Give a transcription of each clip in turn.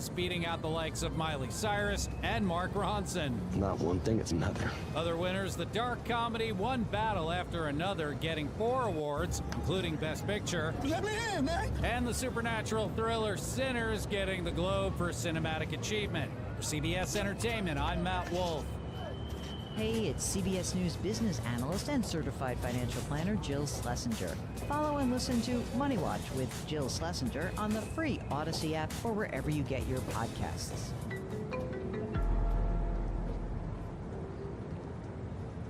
West beating out the likes of Miley Cyrus and Mark Ronson. Not one thing, it's another. Other winners, the dark comedy One Battle After Another, getting 4 awards, including Best Picture. Let me in, man. And the supernatural thriller Sinners getting the Globe for Cinematic Achievement. For CBS Entertainment, I'm Matt Wolf. Hey, it's CBS News business analyst and certified financial planner Jill Schlesinger. Follow and listen to Money Watch with Jill Schlesinger on the free Odyssey app or wherever you get your podcasts.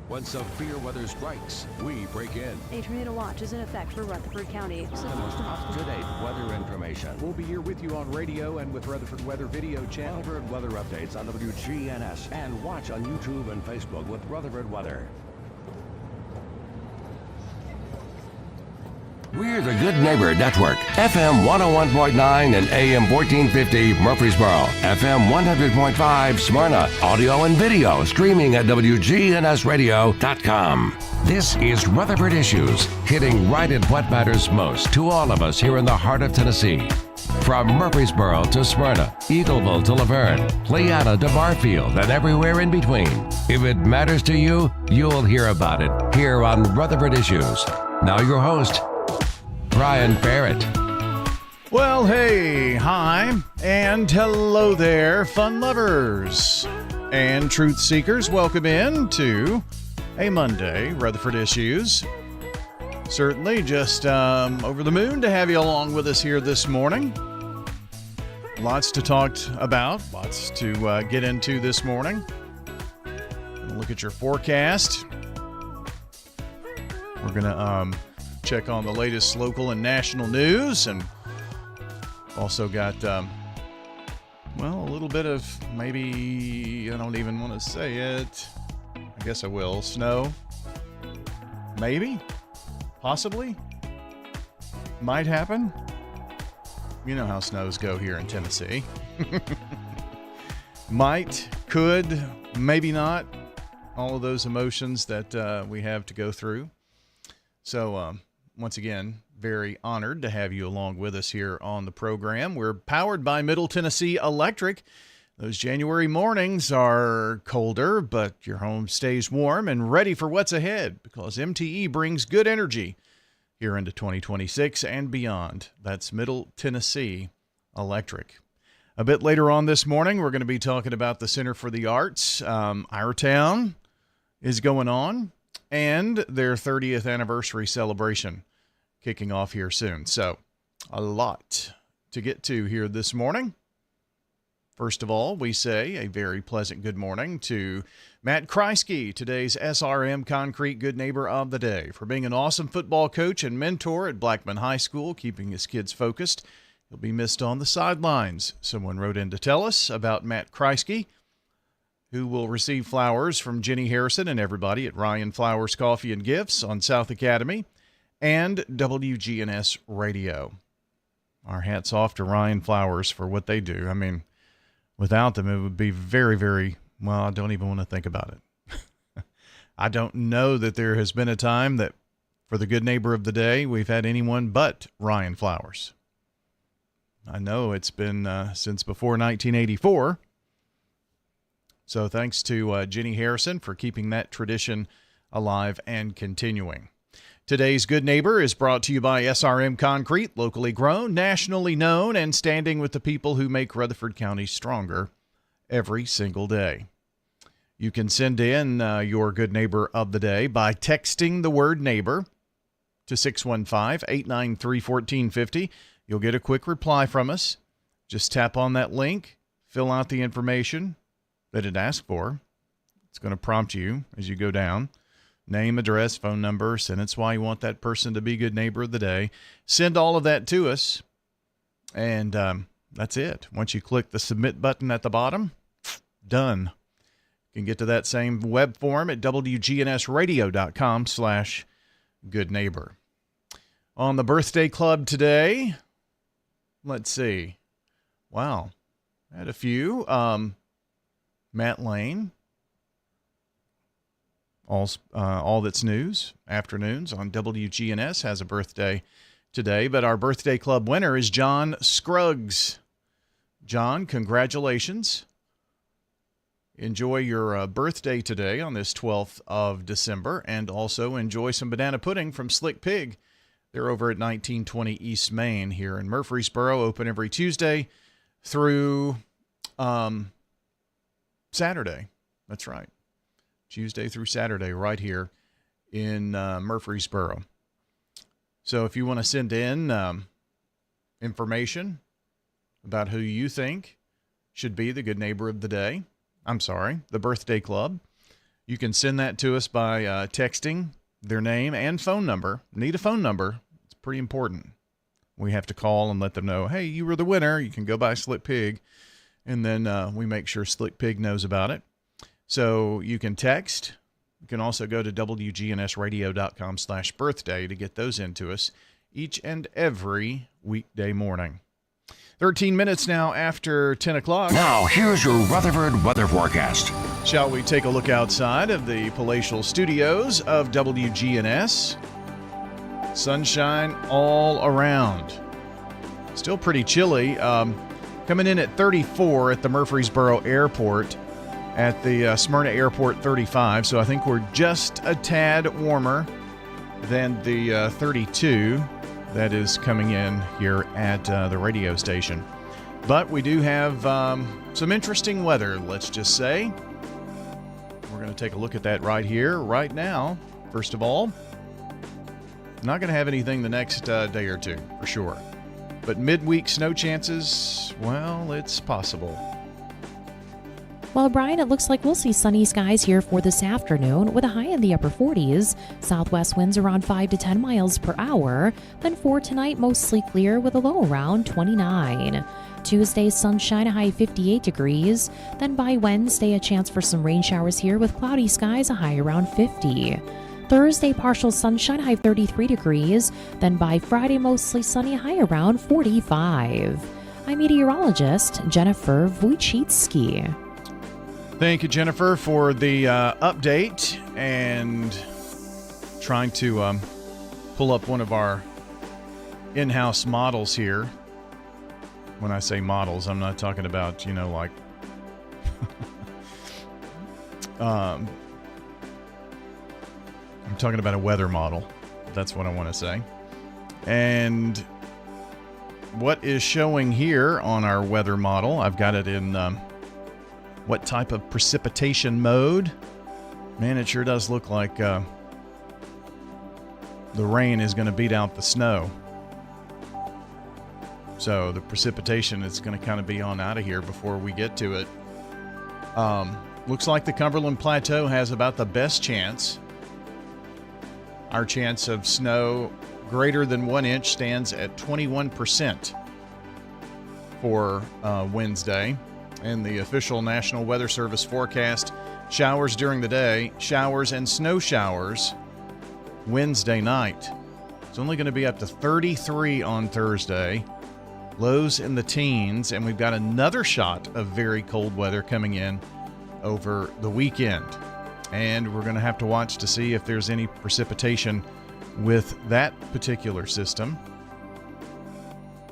When severe weather strikes, we break in. A tornado watch is in effect for Rutherford County. The most up-to-date weather information. We'll be here with you on radio and with Rutherford Weather Video Channel. Rutherford weather updates on WGNS. And watch on YouTube and Facebook with Rutherford Weather. We're the Good Neighbor Network. FM 101.9 and AM 1450 Murfreesboro. FM 100.5 Smyrna. Audio and video streaming at WGNSradio.com. This is Rutherford Issues, hitting right at what matters most to all of us here in the heart of Tennessee. From Murfreesboro to Smyrna, Eagleville to Laverne, Playana to Barfield, and everywhere in between. If it matters to you, you'll hear about it here on Rutherford Issues. Now your host, Bryan Barrett. Well, hey, hi, and hello there, fun lovers and truth seekers. Welcome in to a Monday, Rutherford Issues. Certainly just over the moon to have you along with us here this morning. Lots to talk about, lots to get into this morning. Look at your forecast. We're going to check on the latest local and national news, and also got, a little bit of maybe, I don't even want to say it. I guess I will. Snow. Maybe. Possibly. Might happen. You know how snows go here in Tennessee. Might, could, maybe not. All of those emotions that we have to go through. So, once again, very honored to have you along with us here on the program. We're powered by Middle Tennessee Electric. Those January mornings are colder, but your home stays warm and ready for what's ahead because MTE brings good energy here into 2026 and beyond. That's Middle Tennessee Electric. A bit later on this morning, we're going to be talking about the Center for the Arts. Our town is going on, and their 30th anniversary celebration kicking off here soon. So, a lot to get to here this morning. First of all, we say a very pleasant good morning to Matt Kreisky, today's SRM Concrete Good Neighbor of the Day, for being an awesome football coach and mentor at Blackman High School, keeping his kids focused. He'll be missed on the sidelines. Someone wrote in to tell us about Matt Kreisky, who will receive flowers from Jenny Harrison and everybody at Ryan Flowers Coffee and Gifts on South Academy and WGNS Radio. Our hats off to Ryan Flowers for what they do. I mean, without them, it would be very, very, well, I don't even want to think about it. I don't know that there has been a time that for the Good Neighbor of the Day, we've had anyone but Ryan Flowers. I know it's been since before 1984. So thanks to Jenny Harrison for keeping that tradition alive and continuing. Today's Good Neighbor is brought to you by SRM Concrete, locally grown, nationally known, and standing with the people who make Rutherford County stronger every single day. You can send in your Good Neighbor of the Day by texting the word neighbor to 615-893-1450. You'll get a quick reply from us. Just tap on that link, fill out the information that it asks for. It's going to prompt you as you go down. Name, address, phone number, sentence why you want that person to be Good Neighbor of the Day. Send all of that to us, and that's it. Once you click the submit button at the bottom, done. You can get to that same web form at WGNSradio.com/goodneighbor. On the birthday club today, let's see. Wow. I had a few. Matt Lane. All That's News, afternoons on WGNS, has a birthday today. But our birthday club winner is John Scruggs. John, congratulations. Enjoy your birthday today on this 12th of December, and also enjoy some banana pudding from Slick Pig. They're over at 1920 East Main here in Murfreesboro, open every Tuesday through Saturday. That's right. Tuesday through Saturday right here in Murfreesboro. So if you want to send in information about who you think should be the good neighbor of the day, the birthday club, you can send that to us by texting their name and phone number. Need a phone number. It's pretty important. We have to call and let them know, hey, you were the winner. You can go buy Slick Pig. And then we make sure Slick Pig knows about it. So you can text. You can also go to WGNSradio.com/birthday to get those into us each and every weekday morning. 13 minutes now after 10 o'clock. Now, here's your Rutherford weather forecast. Shall we take a look outside of the palatial studios of WGNS? Sunshine all around. Still pretty chilly. Coming in at 34 at the Murfreesboro Airport. At the Smyrna Airport, 35. So I think we're just a tad warmer than the 32 that is coming in here at the radio station. But we do have some interesting weather, let's just say. We're going to take a look at that right here, right now. First of all, not going to have anything the next day or two, for sure. But midweek snow chances, well, it's possible. Well, Brian, it looks like we'll see sunny skies here for this afternoon with a high in the upper 40s. Southwest winds around 5 to 10 miles per hour. Then for tonight, mostly clear with a low around 29. Tuesday, sunshine, a high 58 degrees. Then by Wednesday, a chance for some rain showers here with cloudy skies, a high around 50. Thursday, partial sunshine, high 33 degrees. Then by Friday, mostly sunny, a high around 45. I'm meteorologist Jennifer Wojcicki. Thank you, Jennifer, for the update and trying to pull up one of our in-house models here. When I say models, I'm not talking about, like I'm talking about a weather model. That's what I want to say. And what is showing here on our weather model, I've got it in what type of precipitation mode. Man, it sure does look like the rain is going to beat out the snow. So the precipitation is going to kind of be on out of here before we get to it. Looks like the Cumberland Plateau has about the best chance. Our chance of snow greater than 1 inch stands at 21% for Wednesday. And the official National Weather Service forecast, showers during the day, showers and snow showers Wednesday night. It's only going to be up to 33 on Thursday, lows in the teens, and we've got another shot of very cold weather coming in over the weekend. And we're going to have to watch to see if there's any precipitation with that particular system.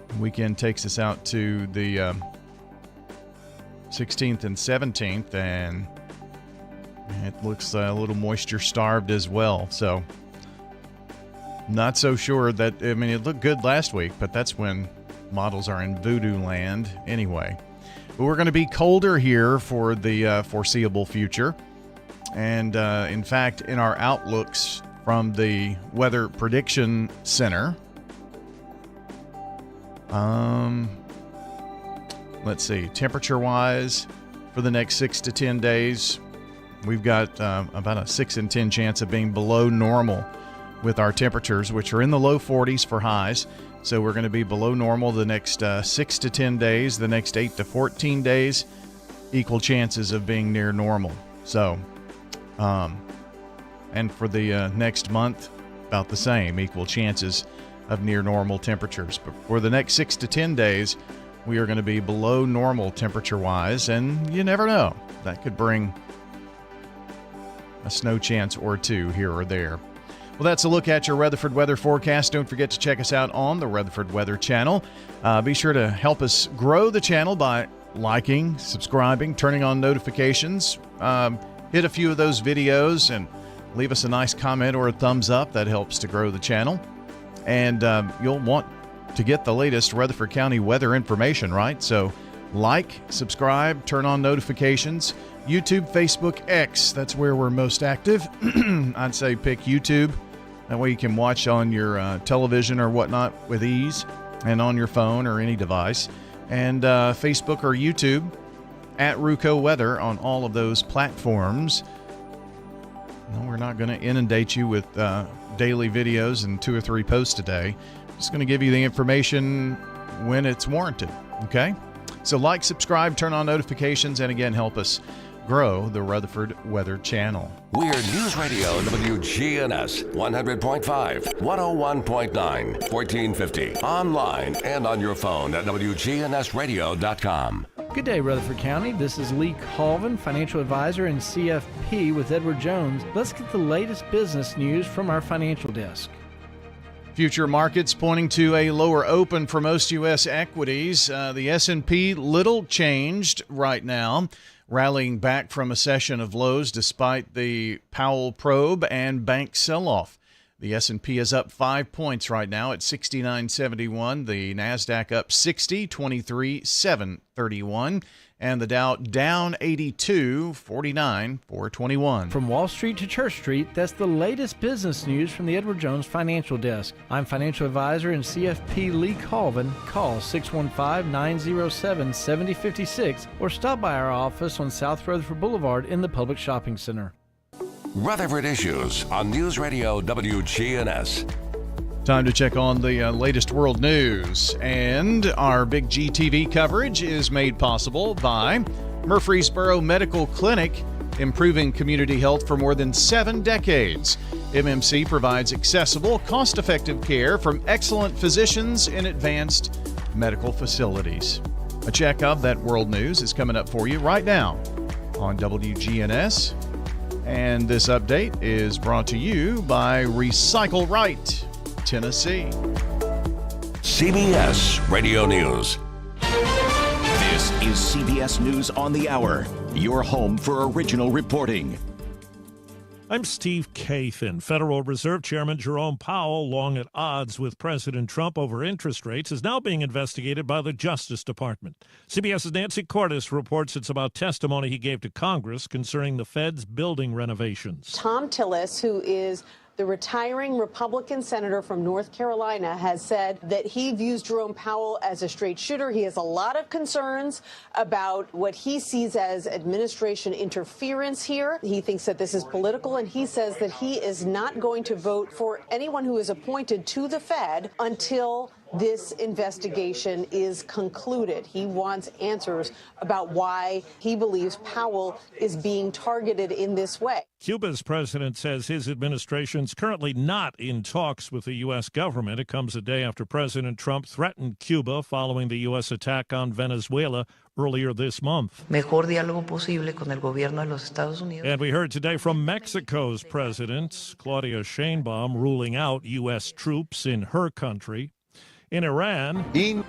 The weekend takes us out to the 16th and 17th, and it looks a little moisture starved as well. So not so sure that, it looked good last week, but that's when models are in voodoo land anyway. But we're going to be colder here for the foreseeable future. And in fact, in our outlooks from the Weather Prediction Center, let's see, temperature-wise, for the next 6 to 10 days, we've got about a 6 in 10 chance of being below normal with our temperatures, which are in the low 40s for highs. So we're going to be below normal the next 6 to 10 days. The next 8 to 14 days, equal chances of being near normal. So, and for the next month, about the same, equal chances of near normal temperatures. But for the next 6 to 10 days, we are going to be below normal temperature-wise, and you never know. That could bring a snow chance or two here or there. Well, that's a look at your Rutherford weather forecast. Don't forget to check us out on the Rutherford Weather Channel. Be sure to help us grow the channel by liking, subscribing, turning on notifications. Hit a few of those videos and leave us a nice comment or a thumbs up. That helps to grow the channel. And you'll want to get the latest Rutherford County weather information, right? So like, subscribe, turn on notifications. YouTube, Facebook, X, that's where we're most active. I'd say pick YouTube. That way you can watch on your television or whatnot with ease, and on your phone or any device. And Facebook or YouTube at Ruco Weather on all of those platforms. No, we're not going to inundate you with daily videos and 2 or 3 posts a day. Just going to give you the information when it's warranted, okay? So like, subscribe, turn on notifications, and again, help us grow the Rutherford Weather Channel. We're News Radio WGNS 100.5, 101.9, 1450. Online and on your phone at WGNSradio.com. Good day, Rutherford County. This is Lee Colvin, financial advisor in CFP with Edward Jones. Let's get the latest business news from our financial desk. Future markets pointing to a lower open for most U.S. equities. The S&P little changed right now, rallying back from a session of lows despite the Powell probe and bank sell-off. The S&P is up 5 points right now at 69.71. The NASDAQ up 60, 23,731. And the Dow down 82, 49,421. From Wall Street to Church Street, that's the latest business news from the Edward Jones Financial Desk. I'm financial advisor in CFP Lee Colvin. Call 615-907-7056 or stop by our office on South Rutherford Boulevard in the Public Shopping Center. Rutherford Issues on News Radio WGNS. Time to check on the latest world news. And our Big GTV coverage is made possible by Murfreesboro Medical Clinic, improving community health for more than 7 decades. MMC provides accessible, cost-effective care from excellent physicians in advanced medical facilities. A check of that world news is coming up for you right now on WGNS. And this update is brought to you by Recycle Right, Tennessee. CBS Radio News. This is CBS News on the Hour, your home for original reporting. I'm Steve Kathan. Federal Reserve Chairman Jerome Powell, long at odds with President Trump over interest rates, is now being investigated by the Justice Department. CBS's Nancy Cordes reports it's about testimony he gave to Congress concerning the Fed's building renovations. Tom Tillis, who is the retiring Republican senator from North Carolina, has said that he views Jerome Powell as a straight shooter. He has a lot of concerns about what he sees as administration interference here. He thinks that this is political, and he says that he is not going to vote for anyone who is appointed to the Fed until this investigation is concluded. He wants answers about why he believes Powell is being targeted in this way. Cuba's president says his administration's currently not in talks with the U.S. government. It comes a day after President Trump threatened Cuba following the U.S. attack on Venezuela earlier this month. Mejor diálogo posible con el gobierno de los Estados Unidos. And we heard today from Mexico's president, Claudia Sheinbaum, ruling out U.S. troops in her country. In Iran, TV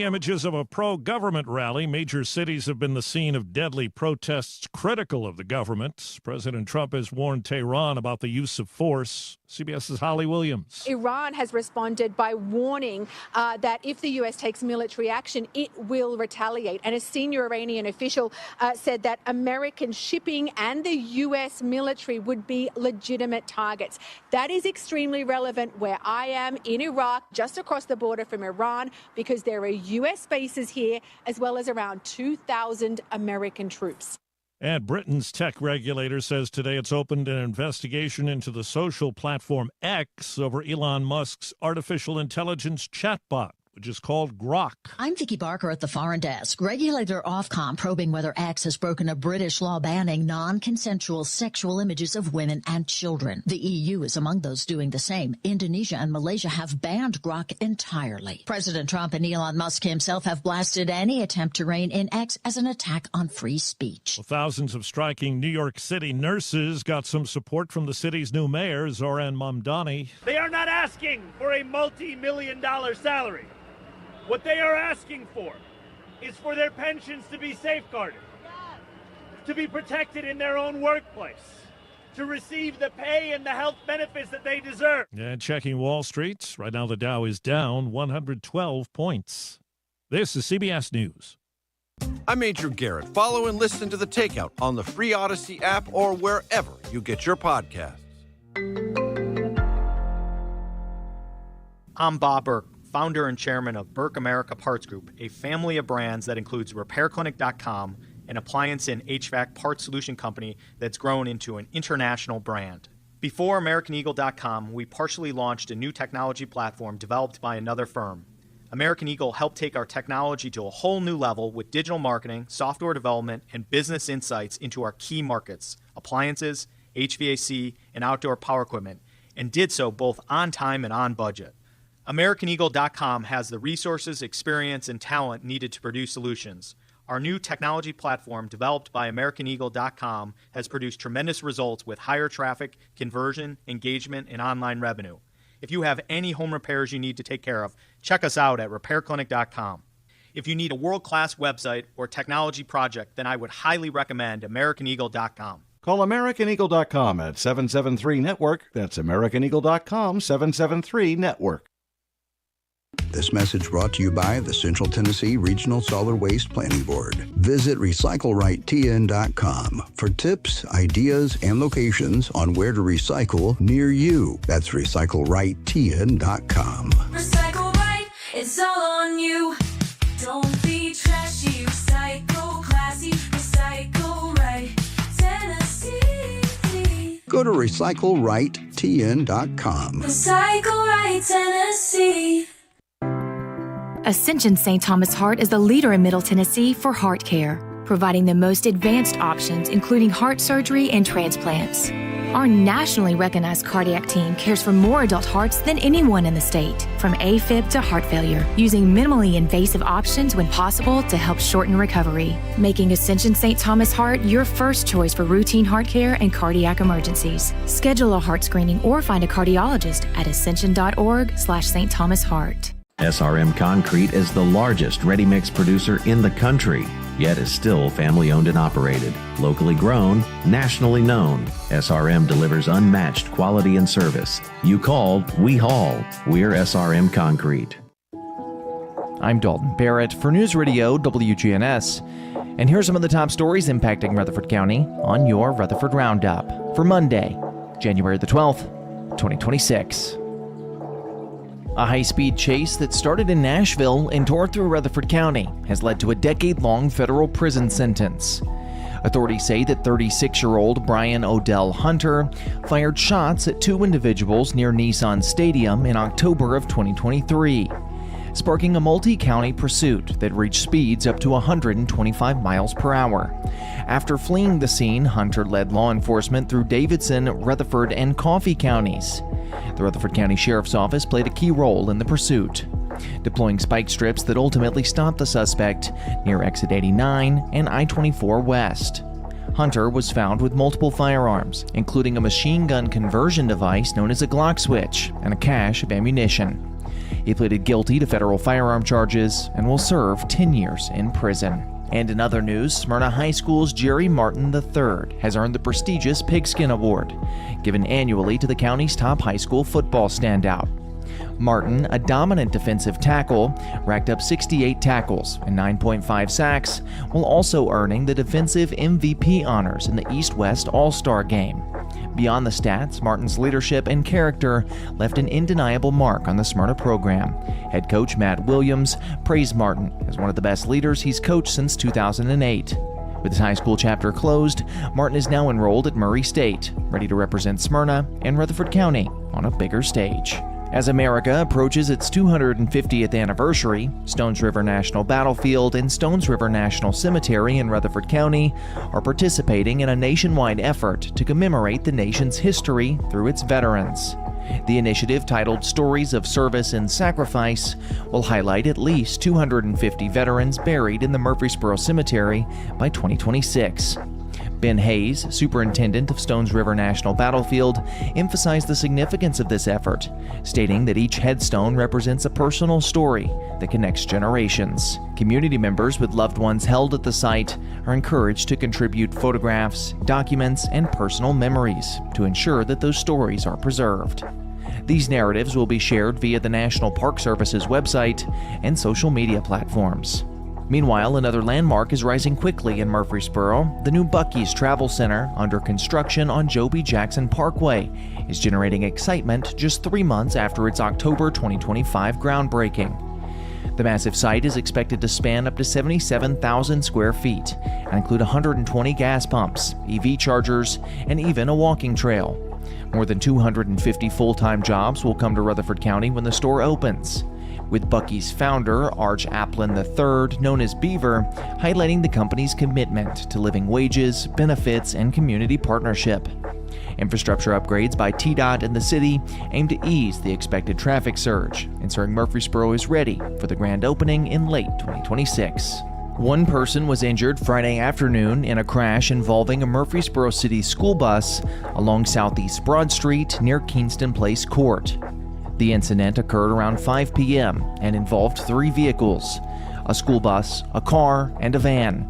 images of a pro-government rally. Major cities have been the scene of deadly protests critical of the government. President Trump has warned Tehran about the use of force. CBS's Holly Williams. Iran has responded by warning that if the U.S. takes military action, it will retaliate. And a senior Iranian official said that American shipping and the U.S. military would be legitimate targets. That is extremely relevant where I am in Iraq, just across the border from Iran, because there are U.S. bases here, as well as around 2,000 American troops. And Britain's tech regulator says today it's opened an investigation into the social platform X over Elon Musk's artificial intelligence chatbot. which is called Grok. I'm Vicki Barker at the Foreign Desk. Regulator Ofcom probing whether X has broken a British law banning non-consensual sexual images of women and children. The EU is among those doing the same. Indonesia and Malaysia have banned Grok entirely. President Trump and Elon Musk himself have blasted any attempt to rein in X as an attack on free speech. Well, thousands of striking New York City nurses got some support from the city's new mayor, Zoran Mamdani. They are not asking for a multi-million-dollar salary. What they are asking for is for their pensions to be safeguarded, to be protected in their own workplace, to receive the pay and the health benefits that they deserve. And checking Wall Street, right now the Dow is down 112 points. This is CBS News. I'm Major Garrett. Follow and listen to The Takeout on the free Odyssey app or wherever you get your podcasts. I'm Bob Burke, founder and chairman of Burke America Parts Group, a family of brands that includes RepairClinic.com, an appliance and HVAC parts solution company that's grown into an international brand. Before AmericanEagle.com, we partially launched a new technology platform developed by another firm. American Eagle helped take our technology to a whole new level with digital marketing, software development, and business insights into our key markets, appliances, HVAC, and outdoor power equipment, and did so both on time and on budget. AmericanEagle.com has the resources, experience, and talent needed to produce solutions. Our new technology platform, developed by AmericanEagle.com, has produced tremendous results with higher traffic, conversion, engagement, and online revenue. If you have any home repairs you need to take care of, check us out at RepairClinic.com. If you need a world-class website or technology project, then I would highly recommend AmericanEagle.com. Call AmericanEagle.com at 773-NETWORK. That's AmericanEagle.com, 773-NETWORK. This message brought to you by the Central Tennessee Regional Solid Waste Planning Board. Visit RecycleRightTN.com for tips, ideas, and locations on where to recycle near you. That's RecycleRightTN.com. Recycle right, it's all on you. Don't be trashy, recycle classy, recycle right, Tennessee. Go to RecycleRightTN.com. Recycle right, Tennessee. Ascension St. Thomas Heart is the leader in Middle Tennessee for heart care, providing the most advanced options, including heart surgery and transplants. Our nationally recognized cardiac team cares for more adult hearts than anyone in the state, from AFib to heart failure, using minimally invasive options when possible to help shorten recovery, making Ascension St. Thomas Heart your first choice for routine heart care and cardiac emergencies. Schedule a heart screening or find a cardiologist at ascension.org/St. Thomas Heart. SRM Concrete is the largest ready-mix producer in the country, yet is still family-owned and operated. Locally grown, nationally known, SRM delivers unmatched quality and service. You call, we haul. We're SRM Concrete. I'm Dalton Barrett for News Radio WGNS. And here's some of the top stories impacting Rutherford County on your Rutherford Roundup for Monday, January the 12th, 2026. A high-speed chase that started in Nashville and tore through Rutherford County has led to a decade-long federal prison sentence. Authorities say that 36-year-old Brian Odell Hunter fired shots at two individuals near Nissan Stadium in October of 2023, sparking a multi-county pursuit that reached speeds up to 125 miles per hour. After fleeing the scene, Hunter led law enforcement through Davidson, Rutherford, and Coffee counties. The Rutherford County Sheriff's Office played a key role in the pursuit, deploying spike strips that ultimately stopped the suspect near Exit 89 and I-24 West. Hunter was found with multiple firearms, including a machine gun conversion device known as a Glock switch and a cache of ammunition. He pleaded guilty to federal firearm charges and will serve 10 years in prison. And in other news, Smyrna High School's Jerry Martin III has earned the prestigious Pigskin Award, given annually to the county's top high school football standout. Martin, a dominant defensive tackle, racked up 68 tackles and 9.5 sacks, while also earning the defensive MVP honors in the East-West All-Star Game. Beyond the stats, Martin's leadership and character left an undeniable mark on the Smyrna program. Head coach Matt Williams praised Martin as one of the best leaders he's coached since 2008. With his high school chapter closed, Martin is now enrolled at Murray State, ready to represent Smyrna and Rutherford County on a bigger stage. As America approaches its 250th anniversary, Stones River National Battlefield and Stones River National Cemetery in Rutherford County are participating in a nationwide effort to commemorate the nation's history through its veterans. The initiative, titled Stories of Service and Sacrifice, will highlight at least 250 veterans buried in the Murfreesboro Cemetery by 2026. Ben Hayes, superintendent of Stones River National Battlefield, emphasized the significance of this effort, stating that each headstone represents a personal story that connects generations. Community members with loved ones held at the site are encouraged to contribute photographs, documents, and personal memories to ensure that those stories are preserved. These narratives will be shared via the National Park Service's website and social media platforms. Meanwhile, another landmark is rising quickly in Murfreesboro. The new Buc-ee's Travel Center, under construction on Joe B. Jackson Parkway, is generating excitement just 3 months after its October 2025 groundbreaking. The massive site is expected to span up to 77,000 square feet and include 120 gas pumps, EV chargers, and even a walking trail. More than 250 full-time jobs will come to Rutherford County when the store opens, with Buc-ee's founder, Arch Applin III, known as Beaver, highlighting the company's commitment to living wages, benefits, and community partnership. Infrastructure upgrades by TDOT and the city aim to ease the expected traffic surge, ensuring Murfreesboro is ready for the grand opening in late 2026. One person was injured Friday afternoon in a crash involving a Murfreesboro City school bus along Southeast Broad Street near Kingston Place Court. The incident occurred around 5 p.m. and involved 3 vehicles: a school bus, a car, and a van.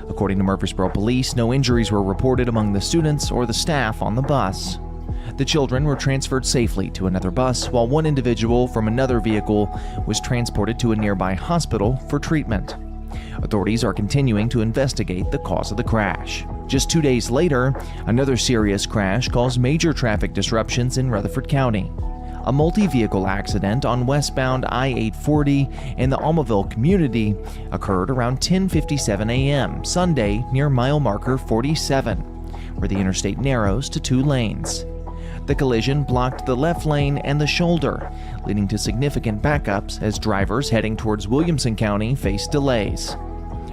According to Murfreesboro Police, no injuries were reported among the students or the staff on the bus. The children were transferred safely to another bus, while one individual from another vehicle was transported to a nearby hospital for treatment. Authorities are continuing to investigate the cause of the crash. Just 2 days later, another serious crash caused major traffic disruptions in Rutherford County. A multi-vehicle accident on westbound I-840 in the Almaville community occurred around 10:57 a.m. Sunday near mile marker 47, where the interstate narrows to 2 lanes. The collision blocked the left lane and the shoulder, leading to significant backups as drivers heading towards Williamson County faced delays.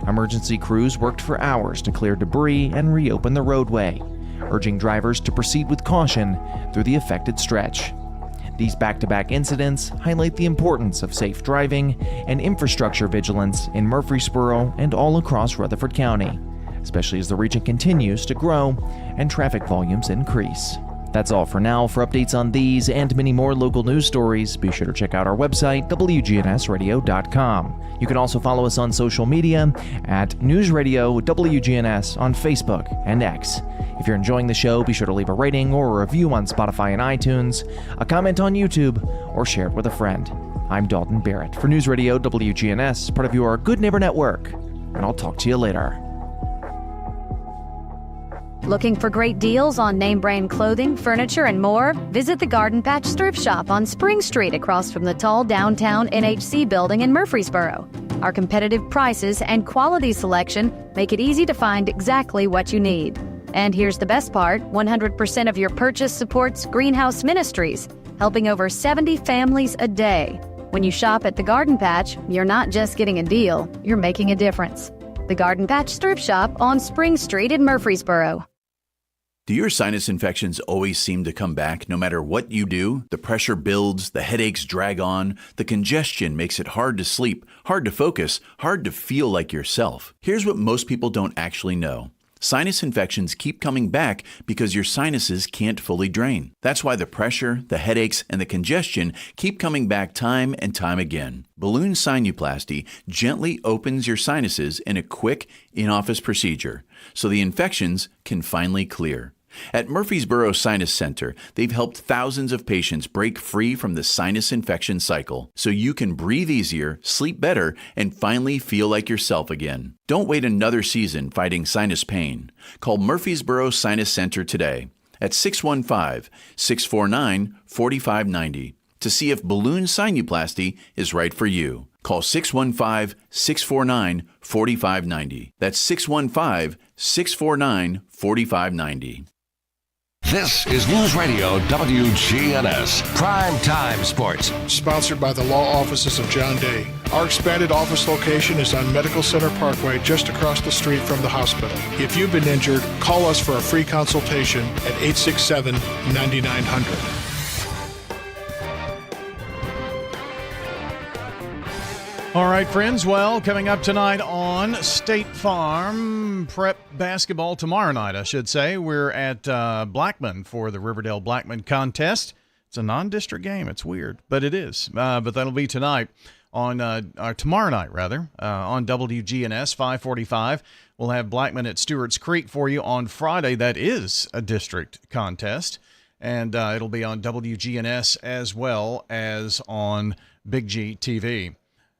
Emergency crews worked for hours to clear debris and reopen the roadway, urging drivers to proceed with caution through the affected stretch. These back-to-back incidents highlight the importance of safe driving and infrastructure vigilance in Murfreesboro and all across Rutherford County, especially as the region continues to grow and traffic volumes increase. That's all for now. For updates on these and many more local news stories, be sure to check out our website, WGNSradio.com. You can also follow us on social media at News Radio WGNS on Facebook and X. If you're enjoying the show, be sure to leave a rating or a review on Spotify and iTunes, a comment on YouTube, or share it with a friend. I'm Dalton Barrett for News Radio WGNS, part of your Good Neighbor Network, and I'll talk to you later. Looking for great deals on name brand clothing, furniture, and more? Visit the Garden Patch Thrift Shop on Spring Street across from the tall downtown NHC building in Murfreesboro. Our competitive prices and quality selection make it easy to find exactly what you need. And here's the best part, 100% of your purchase supports Greenhouse Ministries, helping over 70 families a day. When you shop at the Garden Patch, you're not just getting a deal, you're making a difference. The Garden Patch Thrift Shop on Spring Street in Murfreesboro. Do your sinus infections always seem to come back no matter what you do? The pressure builds, the headaches drag on, the congestion makes it hard to sleep, hard to focus, hard to feel like yourself. Here's what most people don't actually know. Sinus infections keep coming back because your sinuses can't fully drain. That's why the pressure, the headaches, and the congestion keep coming back time and time again. Balloon sinuplasty gently opens your sinuses in a quick, in-office procedure, so the infections can finally clear. At Murfreesboro Sinus Center, they've helped thousands of patients break free from the sinus infection cycle, so you can breathe easier, sleep better, and finally feel like yourself again. Don't wait another season fighting sinus pain. Call Murfreesboro Sinus Center today at 615-649-4590 to see if balloon sinuplasty is right for you. Call 615-649-4590. That's 615-649-4590. This is News Radio WGNS Prime Time Sports. Sponsored by the law offices of John Day. Our expanded office location is on Medical Center Parkway, just across the street from the hospital. If you've been injured, call us for a free consultation at 867-9900. All right, friends. Well, coming up tonight on State Farm Prep Basketball, tomorrow night, I should say, we're at Blackman for the Riverdale Blackman contest. It's a non-district game. It's weird, but it is. But that'll be tonight on tomorrow night, rather, on WGNS 545. We'll have Blackman at Stewart's Creek for you on Friday. That is a district contest, and it'll be on WGNS as well as on Big G TV.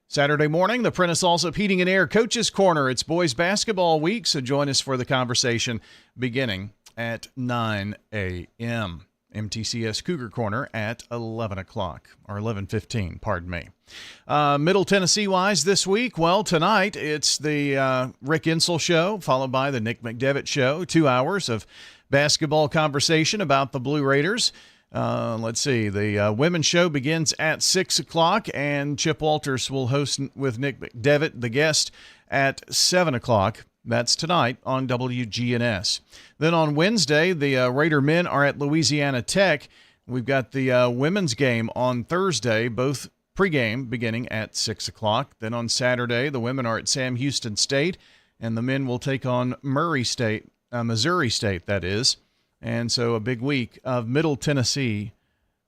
Saturday morning, the Prentice Allsup Heating and Air Coaches Corner. It's boys basketball week, so join us for the conversation beginning at 9 a.m. MTCS Cougar Corner at 11 o'clock, or 11:15, pardon me. Middle Tennessee-wise this week, well, tonight it's the Rick Insell Show, followed by the Nick McDevitt Show, 2 hours of basketball conversation about the Blue Raiders. Let's see. The women's show begins at 6 o'clock, and Chip Walters will host with Nick McDevitt, the guest, at 7 o'clock. That's tonight on WGNS. Then on Wednesday, the Raider men are at Louisiana Tech. We've got the women's game on Thursday, both pregame beginning at 6 o'clock. Then on Saturday, the women are at Sam Houston State, and the men will take on Missouri State, that is. And so a big week of Middle Tennessee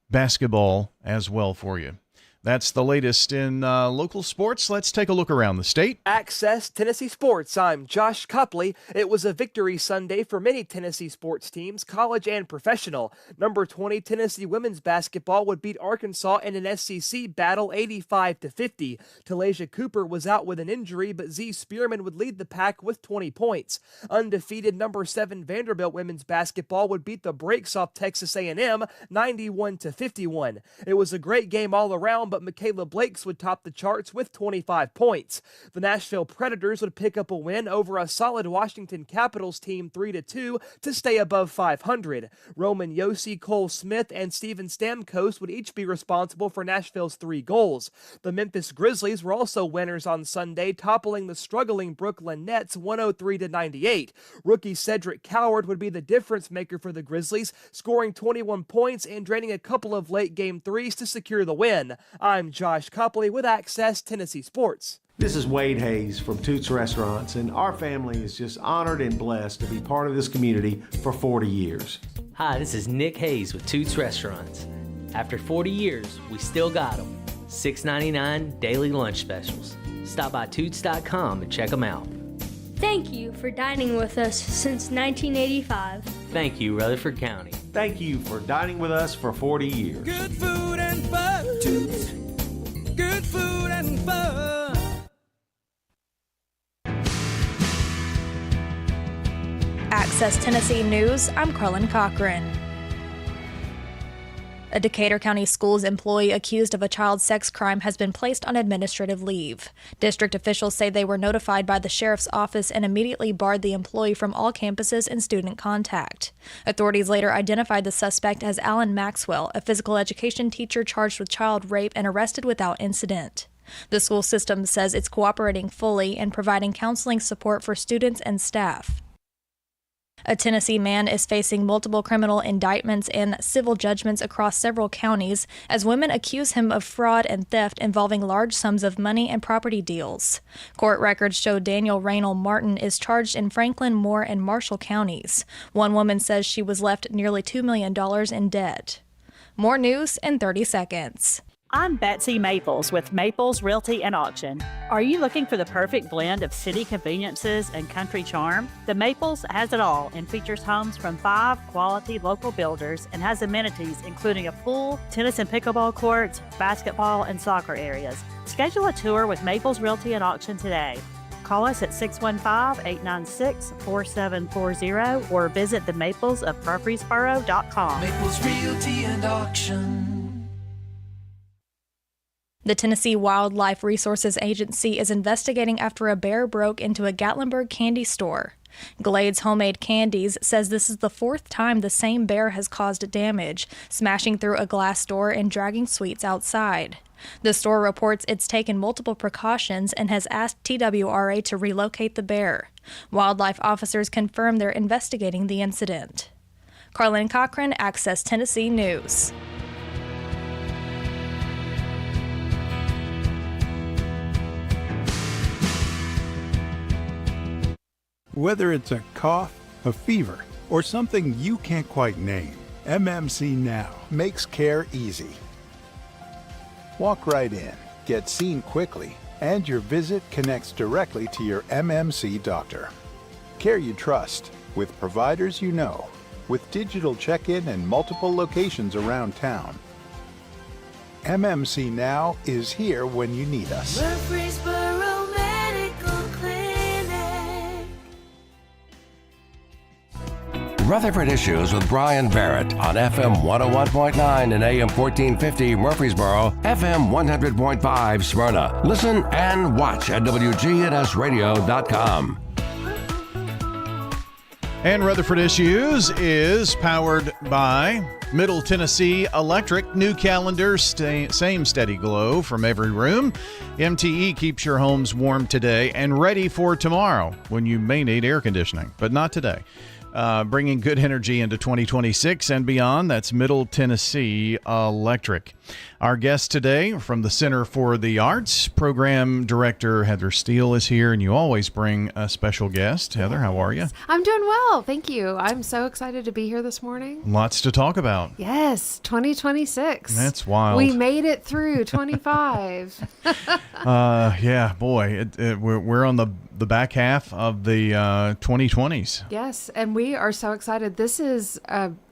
basketball as well for you. That's the latest in local sports. Let's take a look around the state. Access Tennessee Sports. I'm Josh Copley. It was a victory Sunday for many Tennessee sports teams, college and professional. Number 20 Tennessee women's basketball would beat Arkansas in an SEC battle 85-50. Talasia Cooper was out with an injury, but Z Spearman would lead the pack with 20 points. Undefeated number 7 Vanderbilt women's basketball would beat the Brakes off Texas A&M 91-51. It was a great game all around, but Michaela Blakes would top the charts with 25 points. The Nashville Predators would pick up a win over a solid Washington Capitals team 3-2 to stay above 500. Roman Yossi, Cole Smith, and Steven Stamkos would each be responsible for Nashville's 3 goals. The Memphis Grizzlies were also winners on Sunday, toppling the struggling Brooklyn Nets 103-98. Rookie Cedric Coward would be the difference maker for the Grizzlies, scoring 21 points and draining a couple of late game threes to secure the win. I'm Josh Copley with Access Tennessee Sports. This is Wade Hayes from Toots Restaurants, and our family is just honored and blessed to be part of this community for 40 years. Hi, this is Nick Hayes with Toots Restaurants. After 40 years, we still got them. $6.99 daily lunch specials. Stop by Toots.com and check them out. Thank you for dining with us since 1985. Thank you, Rutherford County. Thank you for dining with us for 40 years. Good food and fun. Toots. Good food and fun. Access Tennessee News, I'm Carlin Cochran. A Decatur County Schools employee accused of a child sex crime has been placed on administrative leave. District officials say they were notified by the sheriff's office and immediately barred the employee from all campuses and student contact. Authorities later identified the suspect as Alan Maxwell, a physical education teacher charged with child rape and arrested without incident. The school system says it's cooperating fully and providing counseling support for students and staff. A Tennessee man is facing multiple criminal indictments and civil judgments across several counties as women accuse him of fraud and theft involving large sums of money and property deals. Court records show Daniel Raynell Martin is charged in Franklin, Moore, and Marshall counties. One woman says she was left nearly $2 million in debt. More news in 30 seconds. I'm Betsy Maples with Maples Realty and Auction. Are you looking for the perfect blend of city conveniences and country charm? The Maples has it all and features homes from 5 quality local builders and has amenities including a pool, tennis and pickleball courts, basketball, and soccer areas. Schedule a tour with Maples Realty and Auction today. Call us at 615-896-4740 or visit the Maples of Murfreesboro.com. Maples Realty and Auction. The Tennessee Wildlife Resources Agency is investigating after a bear broke into a Gatlinburg candy store. Glade's Homemade Candies says this is the 4th time the same bear has caused damage, smashing through a glass door and dragging sweets outside. The store reports it's taken multiple precautions and has asked TWRA to relocate the bear. Wildlife officers confirm they're investigating the incident. Carlin Cochran, Access Tennessee News. Whether it's a cough, a fever, or something you can't quite name, MMC Now makes care easy. Walk right in, get seen quickly, and your visit connects directly to your MMC doctor. Care you trust, with providers you know, with digital check-in and multiple locations around town. MMC Now is here when you need us. Murfreesboro Medical Clinic. Rutherford Issues with Bryan Barrett on FM 101.9 and AM 1450 Murfreesboro, FM 100.5 Smyrna. Listen and watch at WGNSradio.com. And Rutherford Issues is powered by Middle Tennessee Electric. New calendar, same steady glow from every room. MTE keeps your homes warm today and ready for tomorrow when you may need air conditioning, but not today. Bringing good energy into 2026 and beyond. That's Middle Tennessee Electric. Our guest today from the Center for the Arts, Program Director Heather Steele is here, and you always bring a special guest. Heather, how are you? I'm doing well, thank you. I'm so excited to be here this morning. Lots to talk about. Yes, 2026. That's wild. We made it through 25. Yeah, boy, we're on the back half of the 2020s. Yes, and we are so excited. This is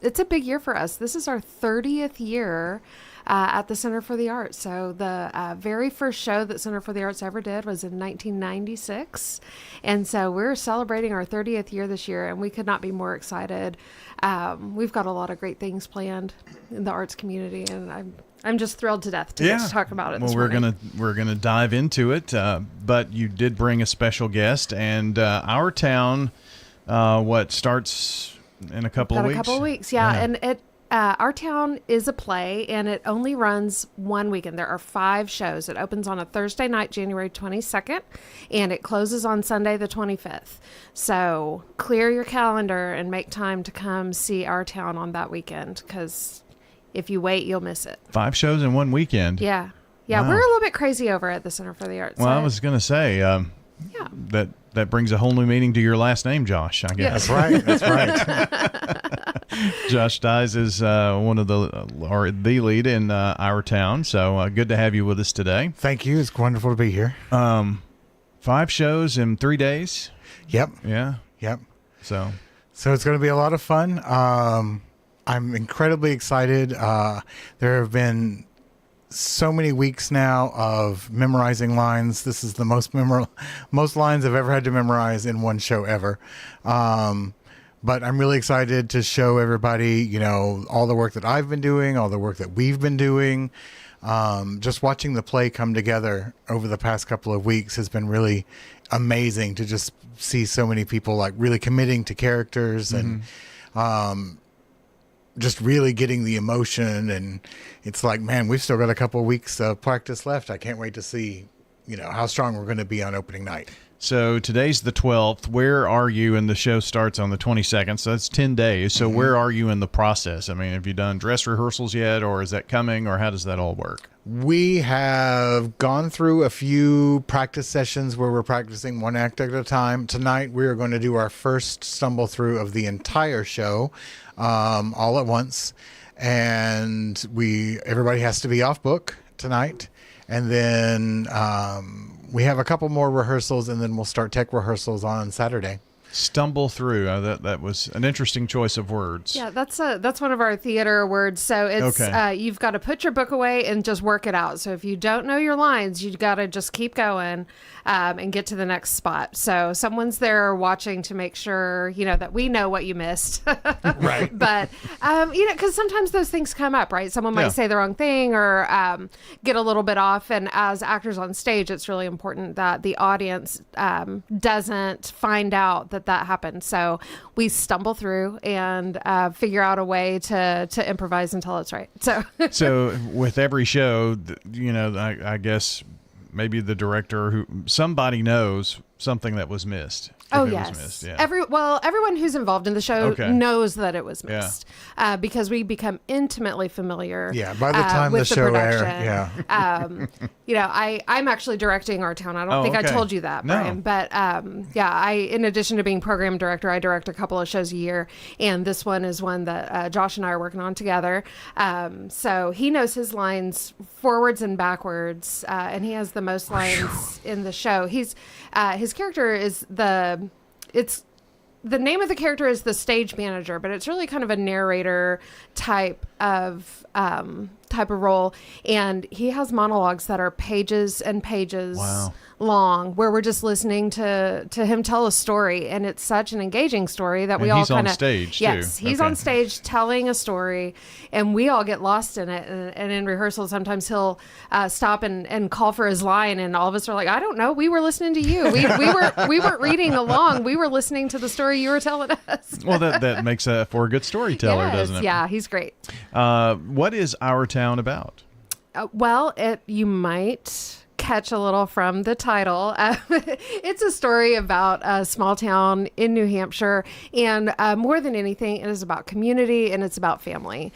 it's a big year for us. This is our 30th year at the Center for the Arts. So the very first show that Center for the Arts ever did was in 1996. And so we're celebrating our 30th year this year, and we could not be more excited. We've got a lot of great things planned in the arts community, and I'm just thrilled to death to get to talk about it this morning. We're gonna dive into it, but you did bring a special guest, and our town, starts in a couple of weeks? A couple of weeks, yeah. And it our town is a play, and it only runs one weekend. There are 5 shows. It opens on a Thursday night, January 22nd, and it closes on Sunday the 25th. So clear your calendar and make time to come see our town on that weekend, because if you wait, you'll miss it. 5 shows in one weekend. Yeah. Yeah, wow. We're a little bit crazy over at the Center for the Arts. Well, I was going to say, that brings a whole new meaning to your last name, Josh, I guess. Yeah. That's right. Josh Dyes is one of the lead in our town, so good to have you with us today. Thank you. It's wonderful to be here. 5 shows in 3 days. Yep. Yeah. Yep. So it's going to be a lot of fun. I'm incredibly excited. There have been so many weeks now of memorizing lines. This is the most lines I've ever had to memorize in one show ever. But I'm really excited to show everybody, all the work that I've been doing, all the work that we've been doing. Just watching the play come together over the past couple of weeks has been really amazing to just see so many people like really committing to characters and just really getting the emotion. And it's like, man, we've still got a couple of weeks of practice left. I can't wait to see, how strong we're going to be on opening night. So today's the 12th. Where are you? And the show starts on the 22nd. So that's 10 days. So where are you in the process? I mean, have you done dress rehearsals yet, or is that coming, or how does that all work? We have gone through a few practice sessions where we're practicing one act at a time. Tonight, we are going to do our first stumble through of the entire show all at once. And everybody has to be off book tonight. And then we have a couple more rehearsals, and then we'll start tech rehearsals on Saturday. Stumble through. That was an interesting choice of words. Yeah, that's one of our theater words. So it's you've got to put your book away and just work it out. So if you don't know your lines, you've got to just keep going and get to the next spot. So someone's there watching to make sure that we know what you missed. Right. But because sometimes those things come up, right? Someone might say the wrong thing or get a little bit off. And as actors on stage, it's really important that the audience doesn't find out that that happened. So we stumble through and figure out a way to improvise until it's right. So with every show, I guess maybe the director somebody knows something that was missed. Oh, yes. Was missed, yeah. Everyone who's involved in the show knows that it was missed because we become intimately familiar. Yeah, by the time the show airs. Yeah. I'm actually directing Our Town. I don't think I told you that, Brian. But in addition to being program director, I direct a couple of shows a year. And this one is one that Josh and I are working on together. So he knows his lines forwards and backwards. And he has the most lines in the show. His character is the name of the character is the stage manager, but it's really kind of a narrator type of role. And he has monologues that are pages and pages long, where we're just listening to him tell a story, and it's such an engaging story that we all kind of on stage he's on stage telling a story, and we all get lost in it. And in rehearsal, sometimes he'll stop and call for his line, and all of us are like, I don't know, we were listening to you. We weren't reading along. We were listening to the story you were telling us. Well, that makes for a good storyteller, doesn't it? Yeah, he's great. What is Our Town about? You might catch a little from the title. It's a story about a small town in New Hampshire, and more than anything, it is about community and it's about family.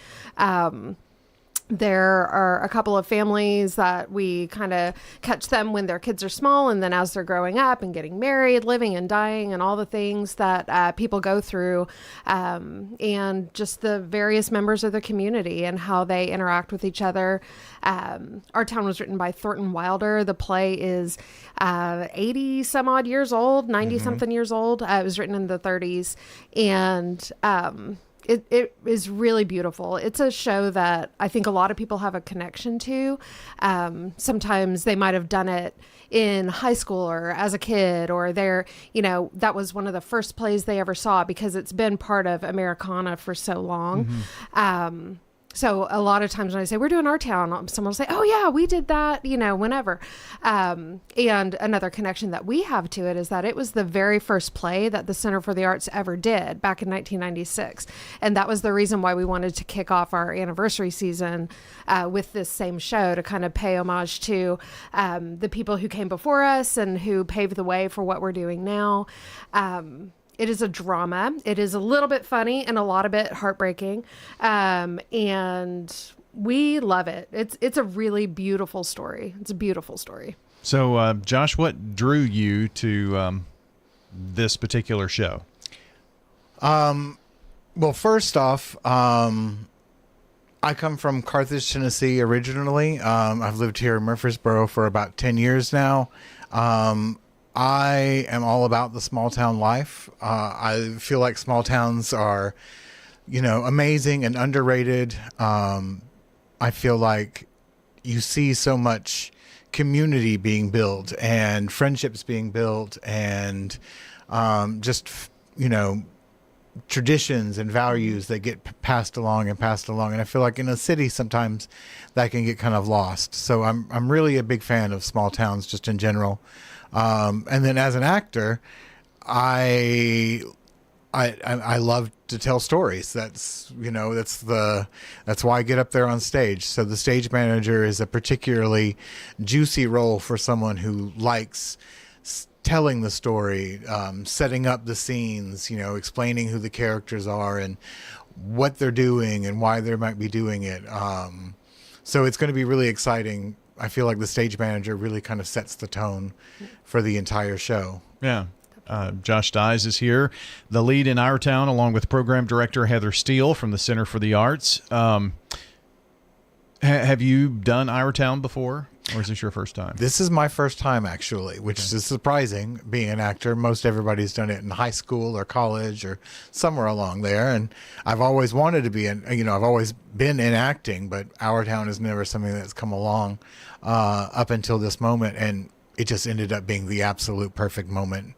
There are a couple of families that we kind of catch them when their kids are small, and then as they're growing up and getting married, living and dying, and all the things that people go through, and just the various members of the community and how they interact with each other. Our Town was written by Thornton Wilder. The play is 80 some odd years old, 90 something years old. It was written in the 30s, and It is really beautiful. It's a show that I think a lot of people have a connection to. Sometimes they might have done it in high school or as a kid, or that was one of the first plays they ever saw because it's been part of Americana for so long. So a lot of times when I say we're doing Our Town, someone will say, oh yeah, we did that, whenever. And another connection that we have to it is that it was the very first play that the Center for the Arts ever did back in 1996. And that was the reason why we wanted to kick off our anniversary season with this same show, to kind of pay homage to the people who came before us and who paved the way for what we're doing now. It is a drama. It is a little bit funny and a lot of it heartbreaking. And we love it. It's a really beautiful story. It's a beautiful story. So, Josh, what drew you to this particular show? Well, first off, I come from Carthage, Tennessee originally. I've lived here in Murfreesboro for about 10 years now. I am all about the small town life. I feel like small towns are, amazing and underrated. I feel like you see so much community being built and friendships being built, and traditions and values that get passed along. And I feel like in a city sometimes that can get kind of lost. So I'm really a big fan of small towns just in general. And then as an actor, I love to tell stories. That's why I get up there on stage. So the stage manager is a particularly juicy role for someone who likes telling the story, setting up the scenes, explaining who the characters are and what they're doing and why they might be doing it. So it's going to be really exciting. I feel like the stage manager really kind of sets the tone for the entire show. Yeah. Josh Dyes is here, the lead in Our Town, along with program director Heather Steele from the Center for the Arts. Have you done Our Town before, or is this your first time? This is my first time, actually, which is surprising. Being an actor, most everybody's done it in high school or college or somewhere along there. And I've always wanted to be I've always been in acting, but Our Town is never something that's come along up until this moment. And it just ended up being the absolute perfect moment.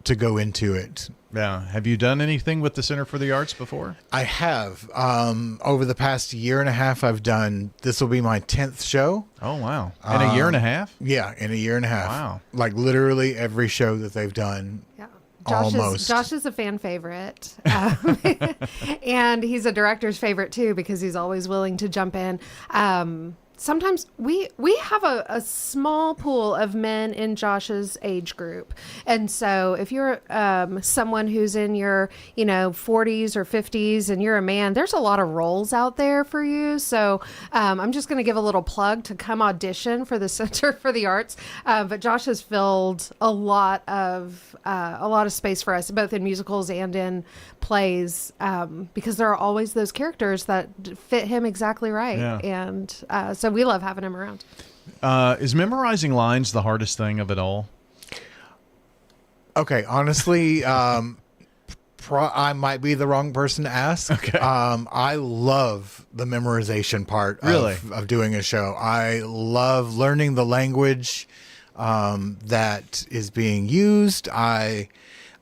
to go into it. Yeah. Have you done anything with the Center for the Arts before? I have. Over the past year and a half, this will be my 10th show. Oh, wow. In a year and a half? Yeah, in a year and a half. Wow. Like literally every show that they've done. Yeah. Almost. Josh is a fan favorite. And he's a director's favorite too, because he's always willing to jump in. Sometimes we have a small pool of men in Josh's age group. And so if you're someone who's in your, 40s or 50s and you're a man, there's a lot of roles out there for you. So I'm just going to give a little plug to come audition for the Center for the Arts. But Josh has filled a lot of space for us, both in musicals and in plays, because there are always those characters that fit him exactly right. Yeah. And so we love having him around. Is memorizing lines the hardest thing of it all? Okay, honestly, I might be the wrong person to ask. Okay. I love the memorization part of doing a show. I love learning the language that is being used. I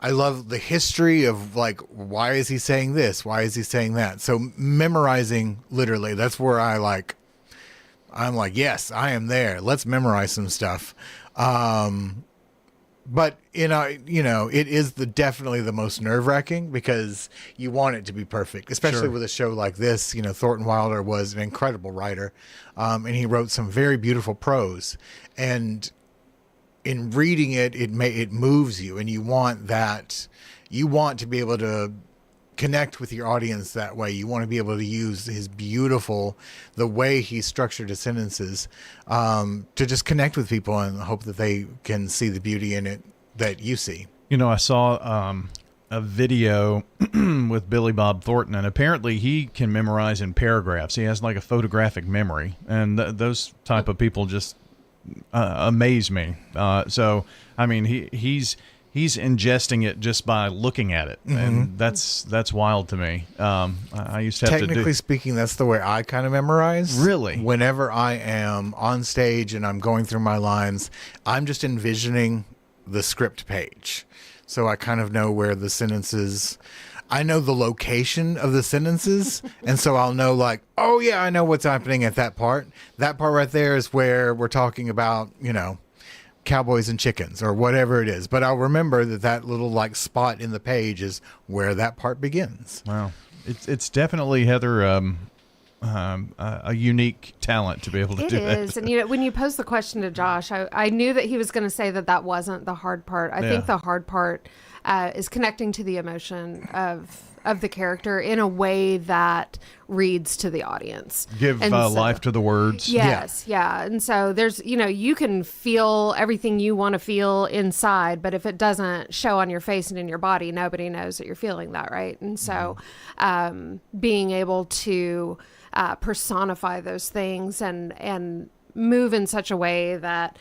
love the history of, like, why is he saying this? Why is he saying that? So memorizing, literally, that's where I'm like, yes, I am there. Let's memorize some stuff. But it is definitely the most nerve-wracking, because you want it to be perfect, especially Sure. with a show like this. Thornton Wilder was an incredible writer, and he wrote some very beautiful prose. And in reading it, it moves you, and you want to be able to connect with your audience that way. You want to be able to use the way he structured his sentences, to just connect with people and hope that they can see the beauty in it that you see. I saw a video with Billy Bob Thornton, and apparently he can memorize in paragraphs. He has like a photographic memory, and those type of people just amaze me. So, I mean, he's ingesting it just by looking at it, and that's wild to me. I used to have Technically speaking, that's the way I kind of memorize. Really? Whenever I am on stage and I'm going through my lines, I'm just envisioning the script page. So I kind of know where the sentences, I know the location of the sentences. And so I'll know, like, oh yeah, I know what's happening at that part. That part right there is where we're talking about, cowboys and chickens or whatever it is. But I'll remember that little like spot in the page is where that part begins. Wow. It's definitely, Heather, a unique talent to be able to do that. It is. And when you posed the question to Josh, I knew that he was going to say that wasn't the hard part. I think the hard part is connecting to the emotion of the character in a way that reads to the audience. Give life to the words. Yes, yeah. And so there's, you can feel everything you want to feel inside, but if it doesn't show on your face and in your body, nobody knows that you're feeling that, right? And so being able to personify those things and move in such a way that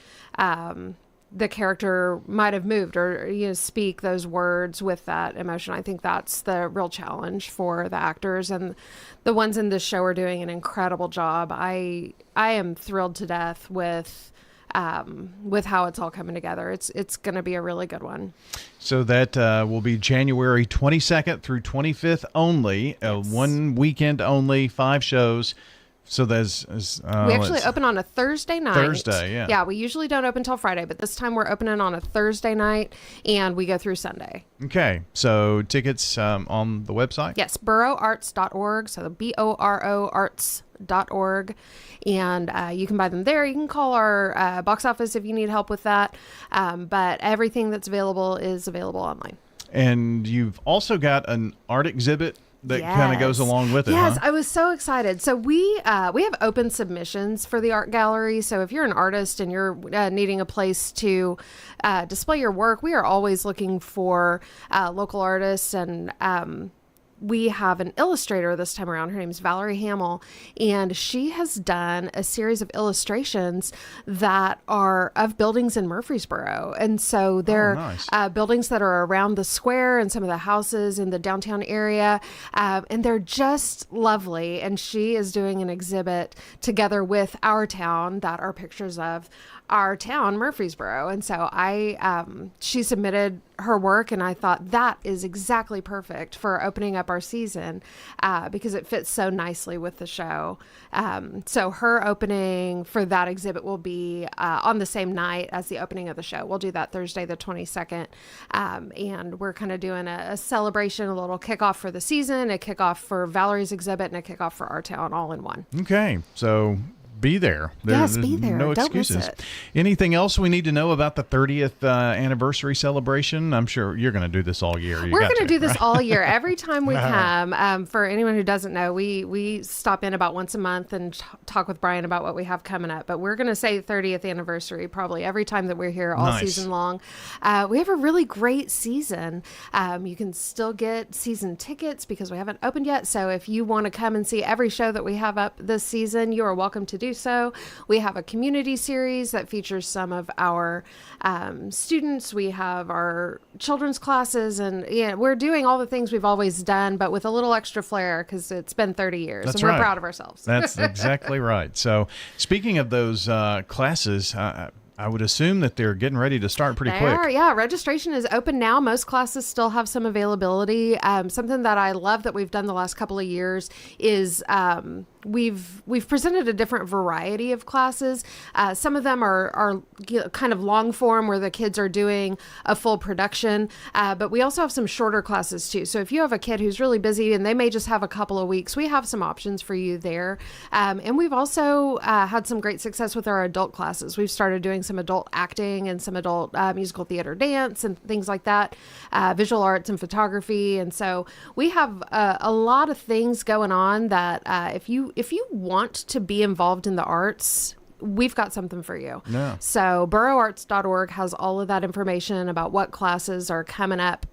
the character might have moved or speak those words with that emotion. I think that's the real challenge for the actors, and the ones in this show are doing an incredible job. I am thrilled to death with how it's all coming together. It's going to be a really good one. So that will be January 22nd through 25th only, one weekend only, 5 shows. So there's we actually open on a Thursday night. Thursday, yeah. Yeah, we usually don't open till Friday, but this time we're opening on a Thursday night, and we go through Sunday. Okay, so tickets on the website? Yes, boroarts.org, so the BORO arts.org, and you can buy them there. You can call our box office if you need help with that, but everything that's available is available online. And you've also got an art exhibit that kind of goes along with it. Yes, huh? I was so excited. So we have open submissions for the art gallery. So if you're an artist and you're needing a place to display your work, we are always looking for local artists, and we have an illustrator this time around. Her name is Valerie Hamill, and she has done a series of illustrations that are of buildings in Murfreesboro. And so they're buildings that are around the square and some of the houses in the downtown area. And they're just lovely. And she is doing an exhibit together with Our Town that are pictures of our town, Murfreesboro. And so she submitted her work, and I thought that is exactly perfect for opening up our season because it fits so nicely with the show. So her opening for that exhibit will be on the same night as the opening of the show. We'll do that Thursday, the 22nd. And we're kind of doing a celebration, a little kickoff for the season, a kickoff for Valerie's exhibit, and a kickoff for our town all in one. Okay. So be there. Yes, be there. No Don't miss excuses. it. Anything else we need to know about the 30th anniversary celebration? I'm sure you're going to do this all year. We're going to do this all year. Every time we come, for anyone who doesn't know, we stop in about once a month and talk with Bryan about what we have coming up. But we're going to say 30th anniversary probably every time that we're here all season long. We have a really great season. You can still get season tickets because we haven't opened yet. So if you want to come and see every show that we have up this season, you are welcome to do so. We have a community series that features some of our students. We have our children's classes, and we're doing all the things we've always done, but with a little extra flair because it's been 30 years. That's and we're right. proud of ourselves. That's exactly right. So speaking of those classes, I would assume that they're getting ready to start pretty quick. Yeah, registration is open now. Most classes still have some availability. Something that I love that we've done the last couple of years is we've presented a different variety of classes. Some of them are kind of long form where the kids are doing a full production, but we also have some shorter classes too. So if you have a kid who's really busy and they may just have a couple of weeks, we have some options for you there. And we've also had some great success with our adult classes. We've started doing some adult acting and some adult musical theater, dance, and things like that, visual arts and photography. And so we have a lot of things going on that if you want to be involved in the arts, we've got something for you. Yeah. So boroarts.org has all of that information about what classes are coming up.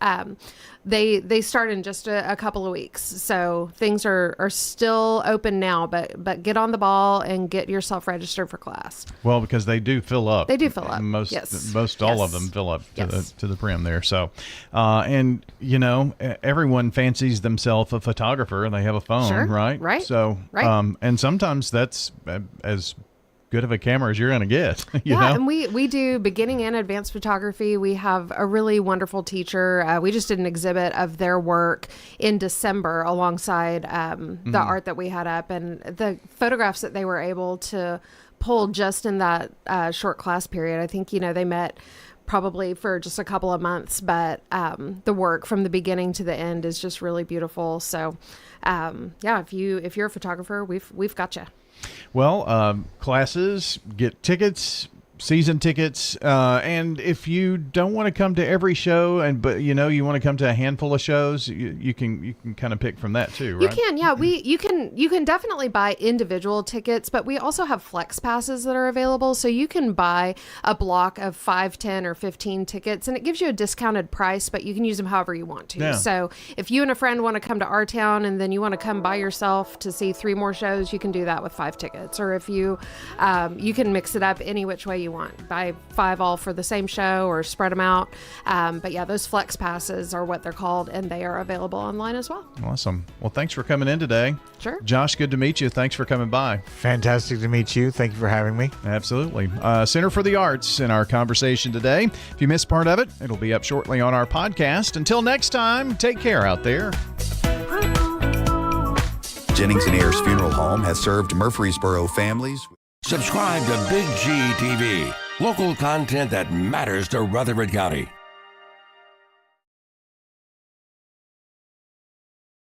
They start in just a couple of weeks. So things are still open now, but get on the ball and get yourself registered for class. Well, because they do fill up. They do fill up. Most Yes. all of them fill up to the brim there. So, and you know, everyone fancies themselves a photographer. They have a phone, Sure. right? Right. So, Right. And sometimes that's as good of a camera as you're going to get. You know? And we do beginning and advanced photography. We have a really wonderful teacher. We just did an exhibit of their work in December alongside the art that we had up, and the photographs that they were able to pull just in that short class period. I think, they met probably for just a couple of months, but the work from the beginning to the end is just really beautiful. So if you're a photographer, we've got you. Well, classes, get tickets, season tickets, and if you don't want to come to every show, but you want to come to a handful of shows, you can kind of pick from that too, right? You can, yeah. You can definitely buy individual tickets, but we also have flex passes that are available, so you can buy a block of 5, 10, or 15 tickets, and it gives you a discounted price, but you can use them however you want to. Yeah. So if you and a friend want to come to our town and then you want to come by yourself to see 3 more shows, you can do that with 5 tickets, or if you can mix it up any which way you want. Buy 5 all for the same show or spread them out. But yeah, those flex passes are what they're called, and they are available online as well. Awesome. Well, thanks for coming in today. Sure. Josh, good to meet you. Thanks for coming by. Fantastic to meet you. Thank you for having me. Absolutely. Center for the Arts in our conversation today. If you missed part of it, it'll be up shortly on our podcast. Until next time, take care out there. Jennings and Ayers Funeral Home has served Murfreesboro families. Subscribe to Big G TV. Local content that matters to Rutherford County.